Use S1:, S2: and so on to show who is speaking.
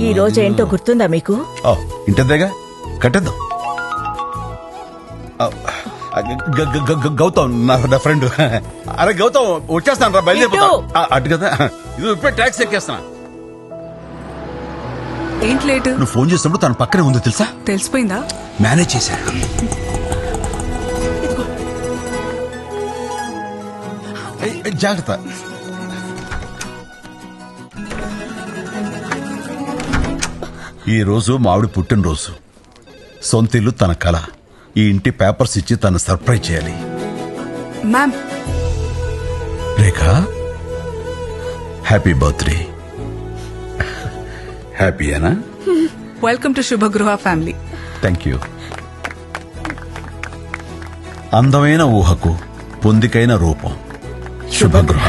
S1: ఈ రోజు ఏంటో గుర్తుందా మీకు?
S2: ఇంటదేగా కట్టేద్దాం. గౌతమ్ నా ఫ్రెండ్. అరే గౌతమ్ వచ్చేస్తాను రా, బయలుదేరిపోతా. అటు కదా, ఇది ఇప్పుడే ట్యాక్సీ ఎక్కేస్తాను.
S3: ఏంటి లేటు?
S2: నువ్వు ఫోన్ చేసినప్పుడు తన పక్కనే ఉందో తెలుసా?
S3: తెలిసిపోయిందా?
S2: మేనేజ్ చేశాను. జాగ్రత్త. ఈ రోజు మావిడి పుట్టినరోజు. సొంతిల్లు తన కళ. ఈ ఇంటి పేపర్స్ ఇచ్చి తను సర్ప్రైజ్ చేయాలి.
S3: మ్యామ్.
S2: Rekha, happy birthday. హ్యాపీయేనా?
S3: Welcome to Shubhagruha family.
S2: Thank you. అందమైన ఊహకు పొందికైన రూపం శుభగృహ.